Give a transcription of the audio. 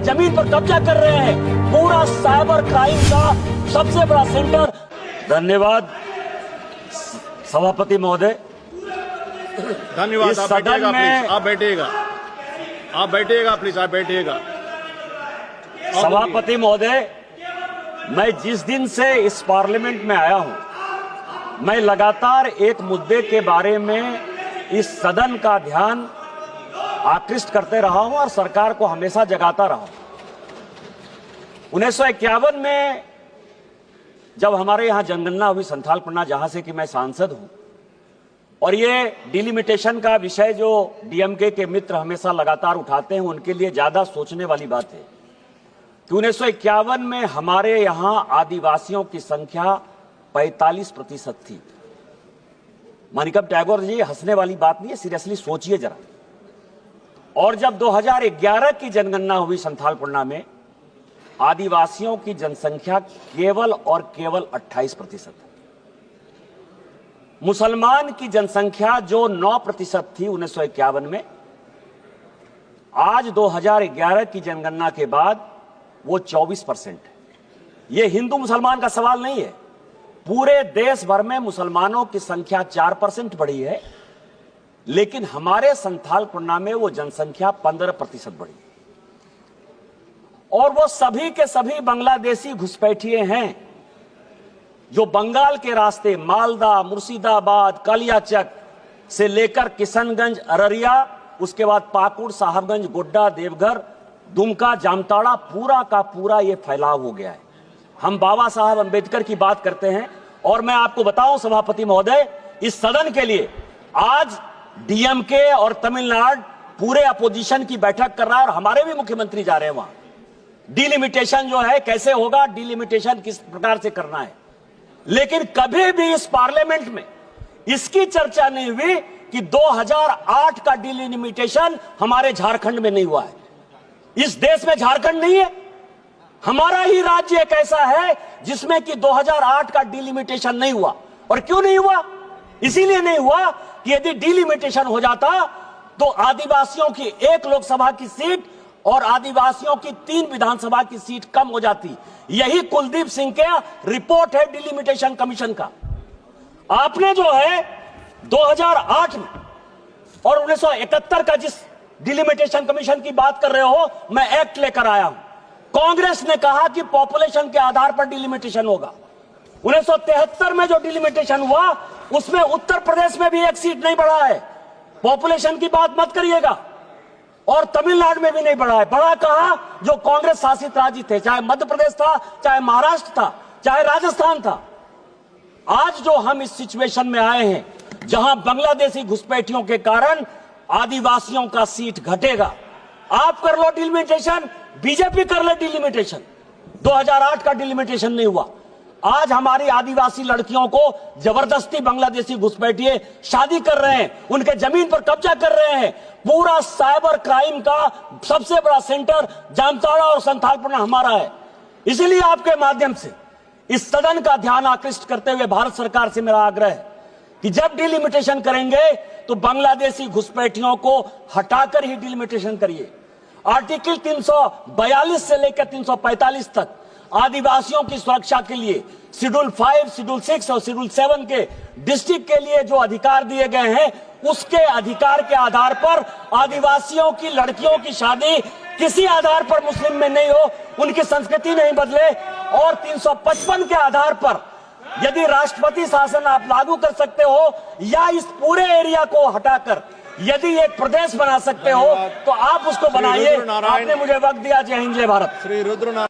जमीन पर कब्जा कर रहे हैं। पूरा साइबर क्राइम का सबसे बड़ा सेंटर। धन्यवाद सभापति महोदय। धन्यवाद। इस आप सदन बैठिएगा में प्लीज, आप बैठिएगा, आप बैठिएगा प्लीज, आप बैठिएगा। सभापति महोदय, मैं जिस दिन से इस पार्लियामेंट में आया हूं, मैं लगातार एक मुद्दे के बारे में इस सदन का ध्यान आकृष्ट करते रहा हूं और सरकार को हमेशा जगाता रहा हूं। 1951 में जब हमारे यहां जनगणना हुई संथालपन्ना, जहां से कि मैं सांसद हूं, और ये डिलिमिटेशन का विषय जो डीएमके के मित्र हमेशा लगातार उठाते हैं, उनके लिए ज्यादा सोचने वाली बात है कि 1951 में हमारे यहां आदिवासियों की संख्या 45% थी। मानिकम टैगोर जी, हंसने वाली बात नहीं है, सीरियसली सोचिए जरा। और जब 2011 की जनगणना हुई संथालपन्ना में, आदिवासियों की जनसंख्या केवल और केवल 28%। मुसलमान की जनसंख्या जो 9% थी 1951 में, आज 2011 की जनगणना के बाद वो 24% है। ये हिंदू मुसलमान का सवाल नहीं है, पूरे देश भर में मुसलमानों की संख्या 4% बढ़ी है, लेकिन हमारे संथालपन्ना में वो जनसंख्या 15% बढ़ी। और वो सभी के सभी बांग्लादेशी घुसपैठिए हैं जो बंगाल के रास्ते मालदा, मुर्शिदाबाद, कालियाचक से लेकर किशनगंज, अररिया, उसके बाद पाकुड़, साहबगंज, गोड्डा, देवघर, दुमका, जामताड़ा, पूरा का पूरा ये फैलाव हो गया है। हम बाबा साहब अंबेडकर की बात करते हैं, और मैं आपको बताऊं सभापति महोदय, इस सदन के लिए आज डीएमके और तमिलनाडु पूरे अपोजिशन की बैठक कर रहा है, और हमारे भी मुख्यमंत्री जा रहे हैं वहां। डिलिमिटेशन जो है कैसे होगा, डिलिमिटेशन किस प्रकार से करना है, लेकिन कभी भी इस पार्लियामेंट में इसकी चर्चा नहीं हुई कि 2008 का डिलिमिटेशन हमारे झारखंड में नहीं हुआ है। इस देश में झारखंड नहीं है, हमारा ही राज्य एक ऐसा है जिसमें कि 2008 का डिलिमिटेशन नहीं हुआ। और क्यों नहीं हुआ? इसीलिए नहीं हुआ कि यदि डिलिमिटेशन हो जाता तो आदिवासियों की 1 लोकसभा की सीट और आदिवासियों की 3 विधानसभा की सीट कम हो जाती। यही कुलदीप सिंह के रिपोर्ट है डिलिमिटेशन कमीशन का। आपने जो है 2008 में और 1971 का जिस डिलिमिटेशन कमीशन की बात कर रहे हो, मैं एक्ट लेकर आया हूं। कांग्रेस ने कहा कि पॉपुलेशन के आधार पर डिलिमिटेशन होगा। 1973 में जो डिलिमिटेशन हुआ, उसमें उत्तर प्रदेश में भी 1 सीट नहीं बढ़ा है। पॉपुलेशन की बात मत करिएगा। और तमिलनाडु में भी नहीं बढ़ा है। बढ़ा कहां? जो कांग्रेस शासित राज्य थे, चाहे मध्य प्रदेश था, चाहे महाराष्ट्र था, चाहे राजस्थान था। आज जो हम इस सिचुएशन में आए हैं, जहां बांग्लादेशी घुसपैठियों के कारण आदिवासियों का सीट घटेगा। आप कर लो डिलिमिटेशन, बीजेपी कर ले डिलिमिटेशन। 2008 का डिलिमिटेशन नहीं हुआ। आज हमारी आदिवासी लड़कियों को जबरदस्ती बांग्लादेशी घुसपैठिए शादी कर रहे हैं, उनके जमीन पर कब्जा कर रहे हैं। पूरा साइबर क्राइम का सबसे बड़ा सेंटर जामताड़ा और संथालपन्ना हमारा है। इसलिए आपके माध्यम से इस सदन का ध्यान आकृष्ट करते हुए भारत सरकार से मेरा आग्रह है कि जब डिलिमिटेशन करेंगे तो बांग्लादेशी घुसपैठियों को हटाकर ही डिलिमिटेशन करिए। आर्टिकल 342 से लेकर 345 तक आदिवासियों की सुरक्षा के लिए शेड्यूल 5, शेड्यूल 6 और शेड्यूल 7 के डिस्ट्रिक्ट के लिए जो अधिकार दिए गए हैं, उसके अधिकार के आधार पर आदिवासियों की लड़कियों की शादी किसी आधार पर मुस्लिम में नहीं हो, उनकी संस्कृति नहीं बदले। और 355 के आधार पर यदि राष्ट्रपति शासन आप लागू कर सकते हो, या इस पूरे एरिया को हटाकर यदि एक प्रदेश बना सकते हो, तो आप उसको बनाइए। आपने मुझे वक्त दिया। जय हिंद, जय भारत। श्री रुद्र